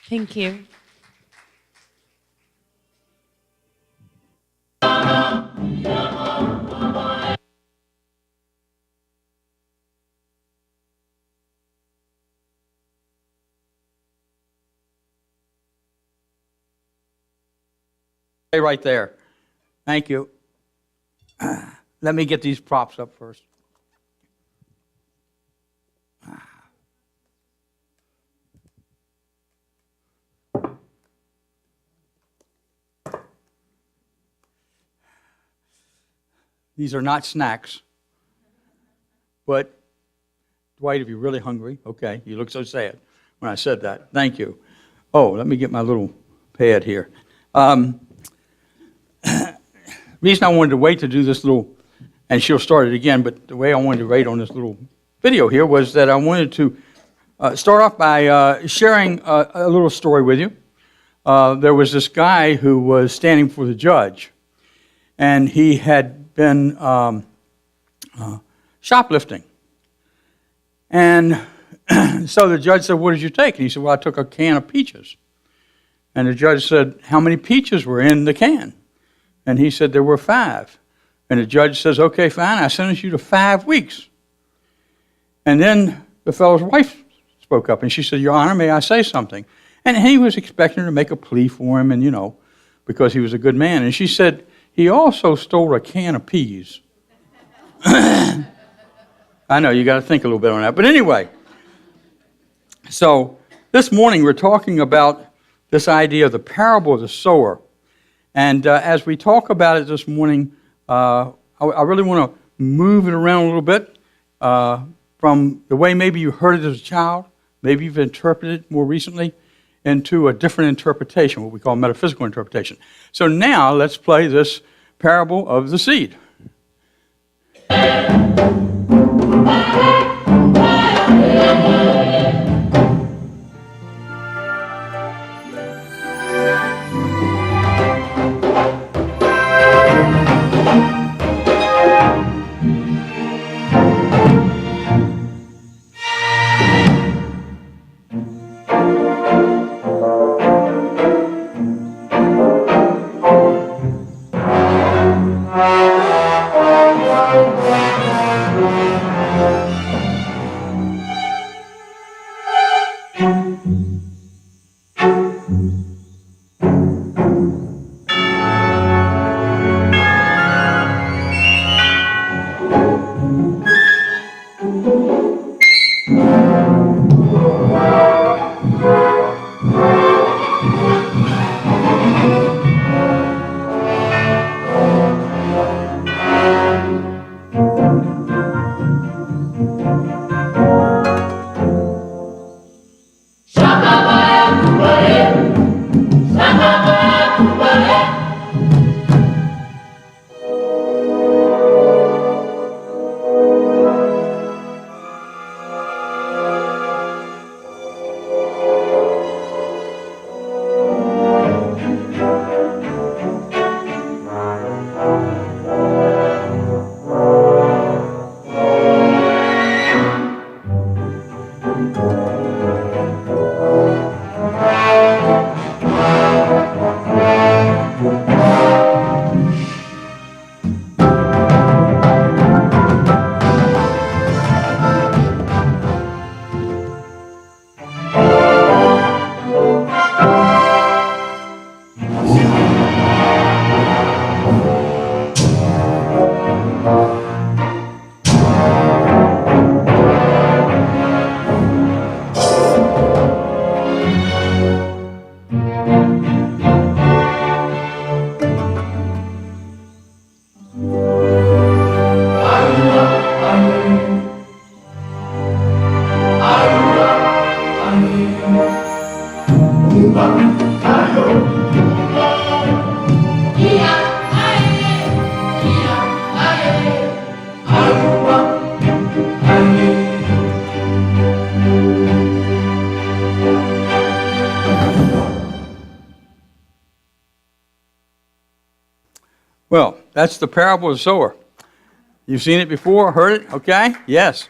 Thank you. Stay right there. Thank you. Let me get these props up first. These are not snacks. But, Dwight, if you're really hungry, okay, you look so sad when I said that. Thank you. Oh, let me get my little pad here. Reason I wanted to wait to do this little, and she'll start it again, but the way I wanted to wait on this little video here was that I wanted to start off by sharing a little story with you. There was this guy who was standing for the judge, and he had been shoplifting. And so the judge said, "What did you take?" And he said, "Well, I took a can of peaches." And the judge said, "How many peaches were in the can?" And he said, "There were 5. And the judge says, "Okay, fine, I sentence you to 5 weeks." And then the fellow's wife spoke up, and she said, "Your Honor, may I say something?" And he was expecting her to make a plea for him, and because he was a good man. And she said, "He also stole a can of peas." I know, you got to think a little bit on that. But anyway, so this morning we're talking about this idea of the parable of the sower. And as we talk about it this morning, I really want to move it around a little bit from the way maybe you heard it as a child, maybe you've interpreted it more recently, into a different interpretation, what we call metaphysical interpretation. So now let's play this parable of the seed. Well, that's the parable of the sower. You've seen it before, heard it, okay? Yes.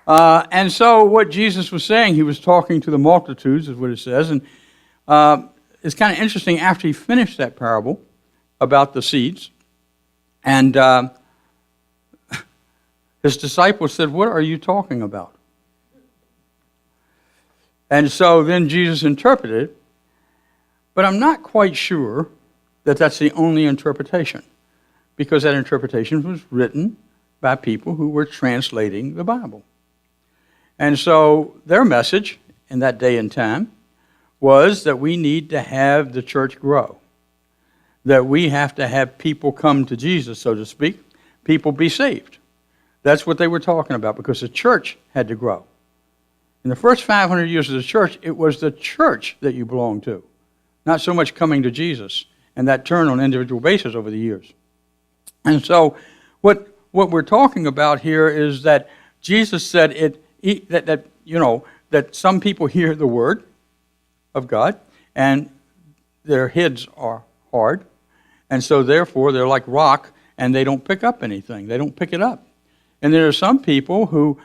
And so what Jesus was saying, he was talking to the multitudes, is what it says, and it's kind of interesting after he finished that parable about the seeds, and his disciples said, "What are you talking about?" And so then Jesus interpreted, but I'm not quite sure that that's the only interpretation, because that interpretation was written by people who were translating the Bible. And so their message in that day and time was that we need to have the church grow, that we have to have people come to Jesus, so to speak, people be saved. That's what they were talking about, because the church had to grow. In the first 500 years of the church, it was the church that you belonged to, not so much coming to Jesus, and that turned on an individual basis over the years. And so what we're talking about here is that Jesus said that some people hear the word of God, and their heads are hard, and so therefore they're like rock, and they don't pick up anything. They don't pick it up. And there are some people who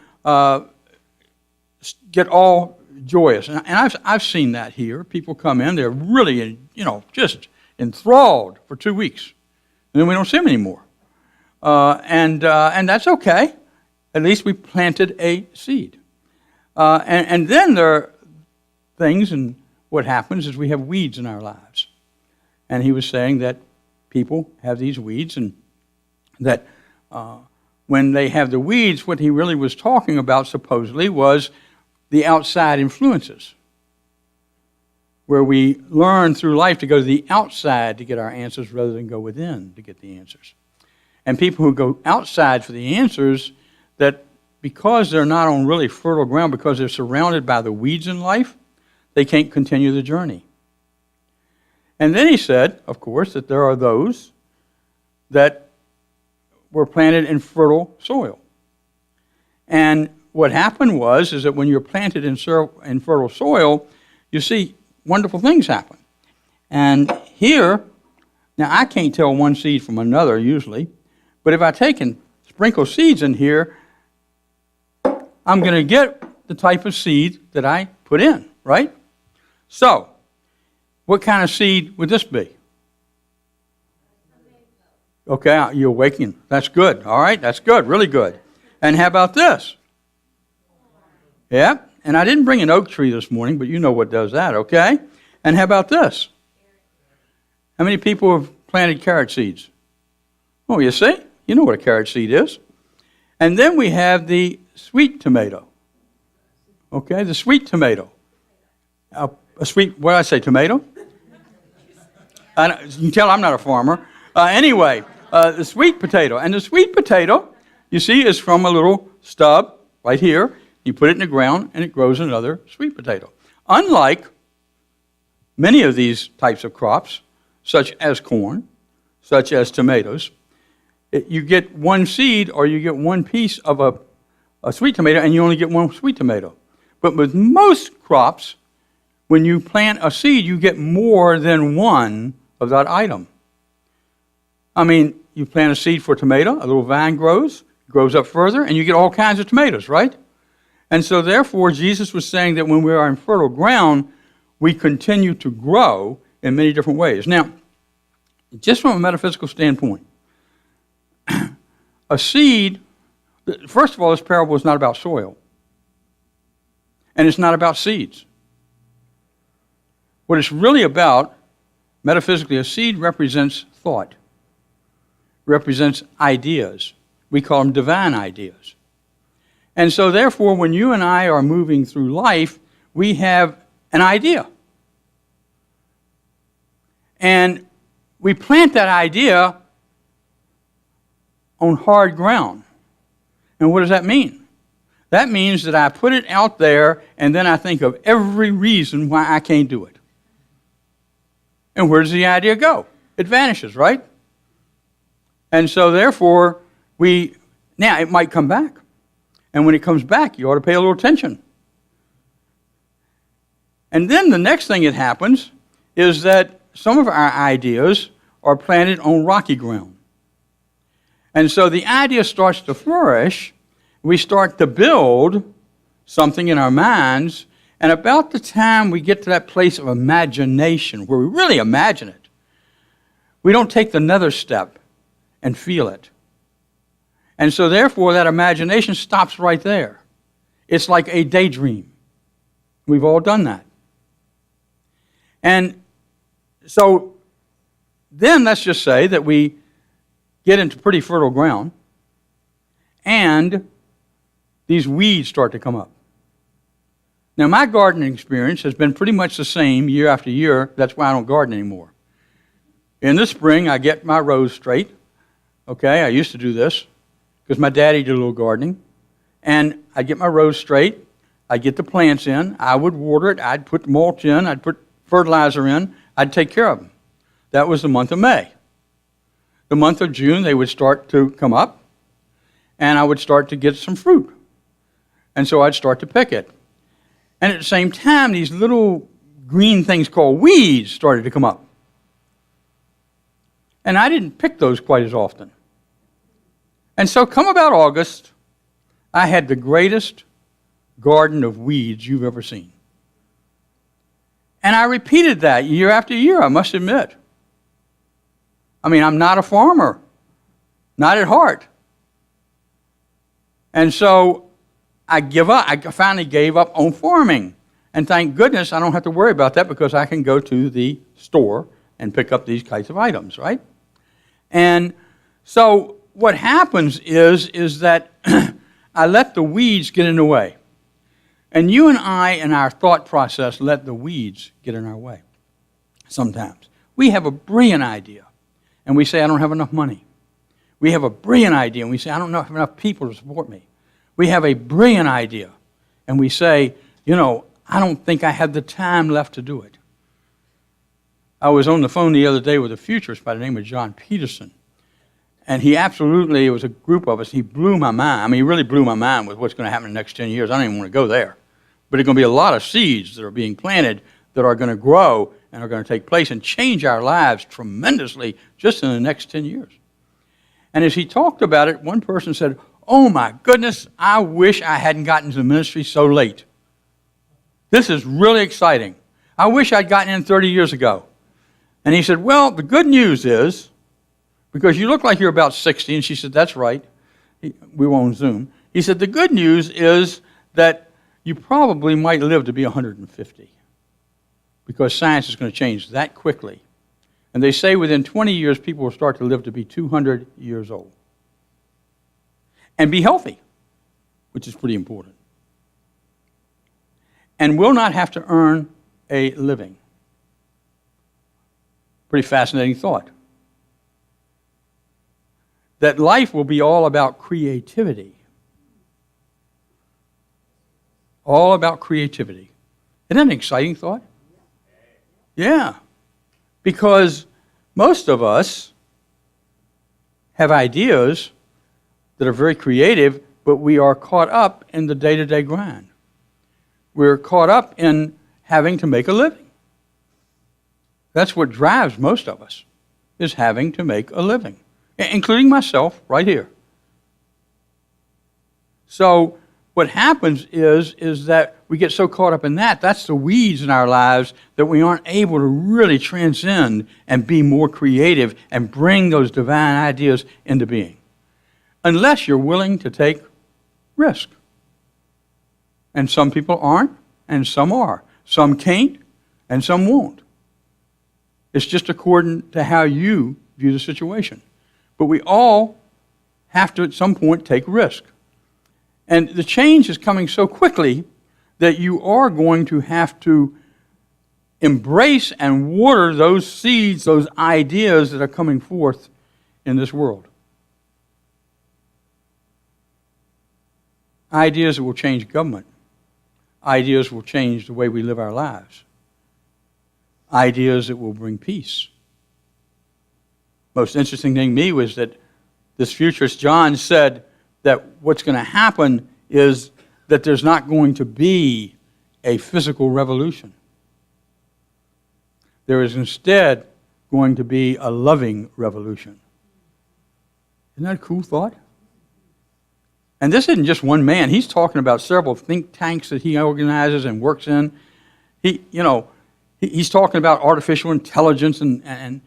get all joyous, and I've seen that here. People come in, they're really, just enthralled for 2 weeks, and then we don't see them anymore. And that's okay. At least we planted a seed. And then there are things, and what happens is we have weeds in our lives. And he was saying that people have these weeds, and that when they have the weeds, what he really was talking about supposedly was the outside influences, where we learn through life to go to the outside to get our answers rather than go within to get the answers. And people who go outside for the answers, that because they're not on really fertile ground, because they're surrounded by the weeds in life, they can't continue the journey. And then he said, of course, that there are those that were planted in fertile soil. And what happened is that when you're planted in fertile soil, you see wonderful things happen. And here, now I can't tell one seed from another usually, but if I take and sprinkle seeds in here, I'm going to get the type of seed that I put in, right? So, what kind of seed would this be? Okay, you're awakening. That's good. All right, that's good, really good. And how about this? Yeah, and I didn't bring an oak tree this morning, but you know what does that, okay? And how about this? How many people have planted carrot seeds? Oh, you see? You know what a carrot seed is. And then we have the sweet tomato. Okay, the sweet tomato. A sweet, what did I say, tomato? You can tell I'm not a farmer. Anyway, the sweet potato. And the sweet potato, you see, is from a little stub right here. You put it in the ground, and it grows another sweet potato. Unlike many of these types of crops, such as corn, such as tomatoes, you get one seed or you get one piece of a sweet tomato, and you only get one sweet tomato. But with most crops, when you plant a seed, you get more than one of that item. I mean, you plant a seed for a tomato, a little vine grows up further, and you get all kinds of tomatoes, right? And so therefore, Jesus was saying that when we are in fertile ground, we continue to grow in many different ways. Now, just from a metaphysical standpoint, a seed, first of all, this parable is not about soil. And it's not about seeds. What it's really about, metaphysically, a seed represents thought, represents ideas. We call them divine ideas. And so therefore, when you and I are moving through life, we have an idea. And we plant that idea on hard ground. And what does that mean? That means that I put it out there, and then I think of every reason why I can't do it. And where does the idea go? It vanishes, right? And so therefore, now it might come back. And when it comes back, you ought to pay a little attention. And then the next thing that happens is that some of our ideas are planted on rocky ground. And so the idea starts to flourish. We start to build something in our minds, And about the time we get to that place of imagination, where we really imagine it, we don't take the nether step and feel it. And so therefore that imagination stops right there. It's like a daydream. We've all done that. And so then let's just say that we get into pretty fertile ground and these weeds start to come up. Now, my gardening experience has been pretty much the same year after year. That's why I don't garden anymore. In the spring, I get my rows straight. Okay, I used to do this because my daddy did a little gardening. And I'd get my rows straight. I'd get the plants in. I would water it. I'd put mulch in. I'd put fertilizer in. I'd take care of them. That was the month of May. The month of June, they would start to come up, and I would start to get some fruit. And so I'd start to pick it. And at the same time, these little green things called weeds started to come up. And I didn't pick those quite as often. And so come about August, I had the greatest garden of weeds you've ever seen. And I repeated that year after year, I must admit. I mean, I'm not a farmer, not at heart. And so I give up. I finally gave up on farming. And thank goodness I don't have to worry about that because I can go to the store and pick up these kinds of items, right? And so what happens is that I let the weeds get in the way. And you and I, in our thought process, let the weeds get in our way sometimes. We have a brilliant idea, and we say, I don't have enough money. We have a brilliant idea, and we say, I don't have enough people to support me. We have a brilliant idea, and we say, I don't think I have the time left to do it. I was on the phone the other day with a futurist by the name of John Peterson, and it was a group of us, he blew my mind. I mean, he really blew my mind with what's going to happen in the next 10 years. I don't even want to go there. But there's going to be a lot of seeds that are being planted that are going to grow and are going to take place and change our lives tremendously just in the next 10 years. And as he talked about it, one person said, oh my goodness, I wish I hadn't gotten to the ministry so late. This is really exciting. I wish I'd gotten in 30 years ago. And he said, well, the good news is, because you look like you're about 60, and she said, that's right. We were on Zoom. He said, the good news is that you probably might live to be 150 because science is going to change that quickly. And they say within 20 years, people will start to live to be 200 years old. And be healthy, which is pretty important. And will not have to earn a living. Pretty fascinating thought. That life will be all about creativity. All about creativity. Isn't that an exciting thought? Yeah. Because most of us have ideas that are very creative, but we are caught up in the day-to-day grind. We're caught up in having to make a living. That's what drives most of us, is having to make a living, including myself right here. So what happens is that we get so caught up in that, that's the weeds in our lives, that we aren't able to really transcend and be more creative and bring those divine ideas into being. Unless you're willing to take risk. And some people aren't, and some are. Some can't, and some won't. It's just according to how you view the situation. But we all have to, at some point, take risk. And the change is coming so quickly that you are going to have to embrace and water those seeds, those ideas that are coming forth in this world. Ideas that will change government. Ideas will change the way we live our lives. Ideas that will bring peace. Most interesting thing to me was that this futurist John said that what's going to happen is that there's not going to be a physical revolution. There is instead going to be a loving revolution. Isn't that a cool thought? And this isn't just one man. He's talking about several think tanks that he organizes and works in. He's talking about artificial intelligence and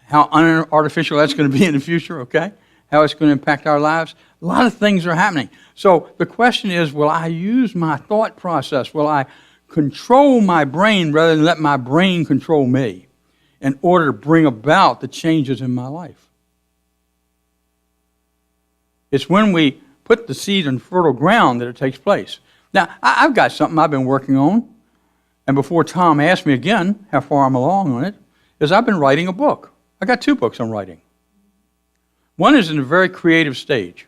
how artificial that's going to be in the future, okay? How it's going to impact our lives. A lot of things are happening. So the question is, will I use my thought process? Will I control my brain rather than let my brain control me in order to bring about the changes in my life? It's when we put the seed in fertile ground that it takes place. Now, I've got something I've been working on, and before Tom asked me again how far I'm along on it, is I've been writing a book. I got 2 books I'm writing. One is in a very creative stage.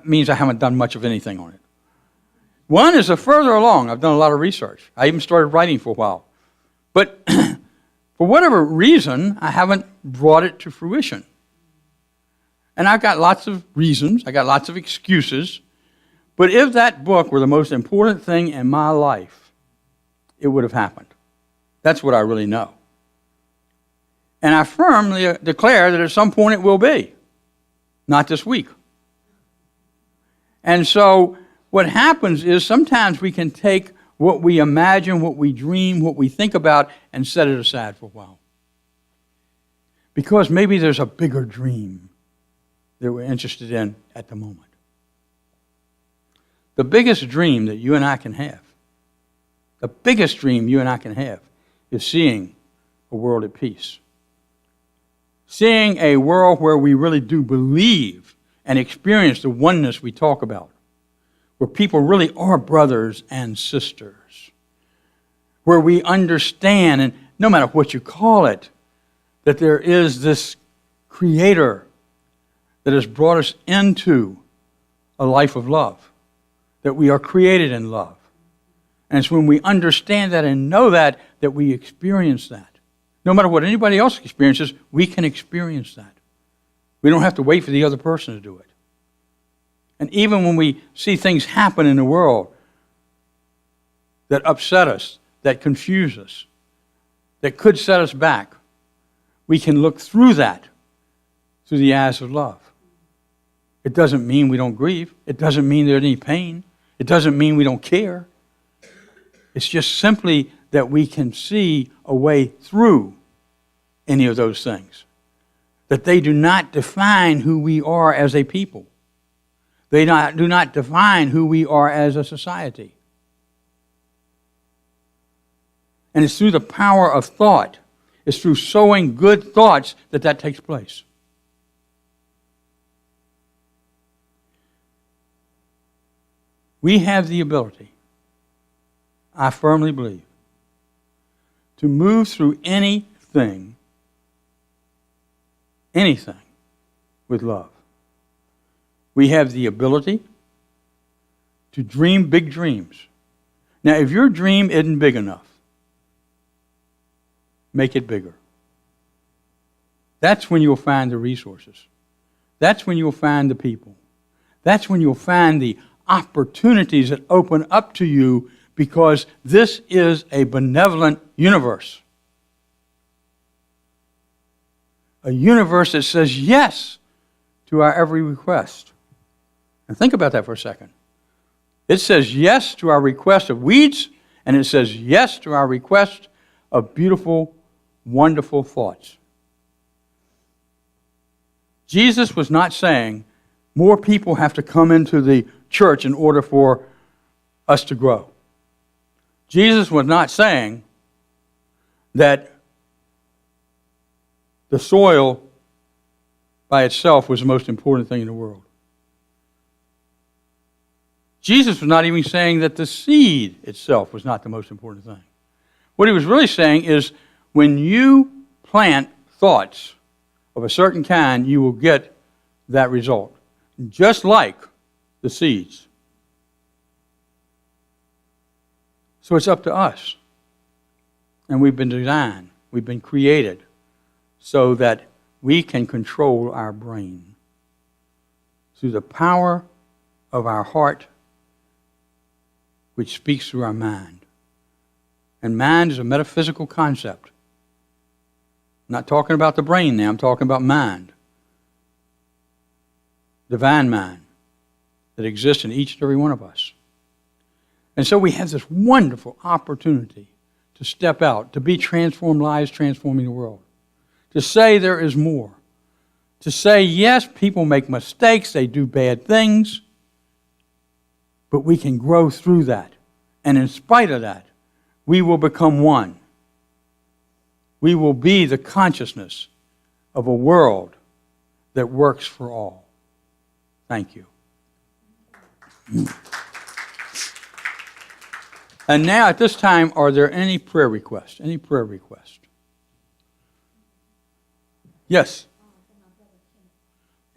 Means I haven't done much of anything on it. One is a further along. I've done a lot of research. I even started writing for a while. But for whatever reason, I haven't brought it to fruition. And I've got lots of reasons. I got lots of excuses. But if that book were the most important thing in my life, it would have happened. That's what I really know. And I firmly declare that at some point it will be. Not this week. And so what happens is sometimes we can take what we imagine, what we dream, what we think about, and set it aside for a while. Because maybe there's a bigger dream that we're interested in at the moment. The biggest dream that you and I can have, is seeing a world at peace. Seeing a world where we really do believe and experience the oneness we talk about. Where people really are brothers and sisters. Where we understand, and no matter what you call it, that there is this Creator that has brought us into a life of love. That we are created in love. And it's when we understand that and know that we experience that. No matter what anybody else experiences, we can experience that. We don't have to wait for the other person to do it. And even when we see things happen in the world that upset us, that confuse us, that could set us back, we can look through that through the eyes of love. It doesn't mean we don't grieve. It doesn't mean there's any pain. It doesn't mean we don't care. It's just simply that we can see a way through any of those things. That they do not define who we are as a people. They do not define who we are as a society. And it's through the power of thought, it's through sowing good thoughts that takes place. We have the ability, I firmly believe, to move through anything with love. We have the ability to dream big dreams. Now, if your dream isn't big enough, make it bigger. That's when you'll find the resources. That's when you'll find the people. That's when you'll find the opportunities that open up to you, because this is a benevolent universe. A universe that says yes to our every request. And think about that for a second. It says yes to our request of weeds, and it says yes to our request of beautiful, wonderful thoughts. Jesus was not saying more people have to come into the church in order for us to grow. Jesus was not saying that the soil by itself was the most important thing in the world. Jesus was not even saying that the seed itself was not the most important thing. What he was really saying is, when you plant thoughts of a certain kind, you will get that result. Just like the seeds. So it's up to us. And we've been designed, we've been created so that we can control our brain through the power of our heart, which speaks through our mind. And mind is a metaphysical concept. I'm not talking about the brain now, I'm talking about mind. divine mind that exists in each and every one of us. And so we have this wonderful opportunity to step out, to be transformed lives, transforming the world. To say there is more. To say, yes, people make mistakes, they do bad things, but we can grow through that. And in spite of that, we will become one. We will be the consciousness of a world that works for all. Thank you. And now at this time, are there any prayer requests? Any prayer requests? Yes.